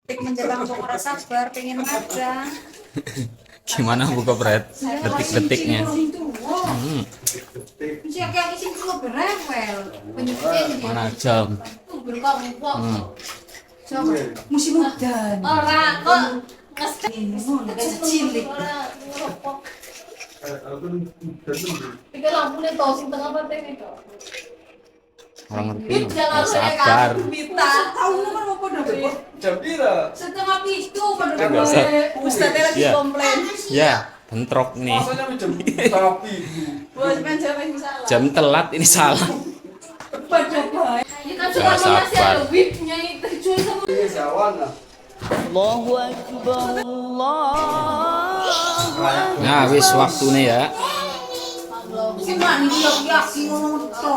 menjelang untuk ora sabar pengen magang. Gimana Bu Kopret detik-detiknya? Mesti kayak isi cukup berewel. Penyebutnya Mana jam? Coba musim mudan. Ora kok Cilik. tiga lampu nih toh sing tengah penting itu. Orang ngerti. Sabar. Tahu nomor apa dah? Jam pira? Setengah pitu pada Nggak usah. Ustadnya lagi Iya. komplain. Ya, bentrok nih. Masanya jam sapi. Bos men jam salah. Jam telat ini salah. Pada baik. Ya kan Nggak cuma masih sabar. ada whipnya itu cuy sama. Ini sawana. Nah, wis waktunya ya. Si mani yakin ngomong to.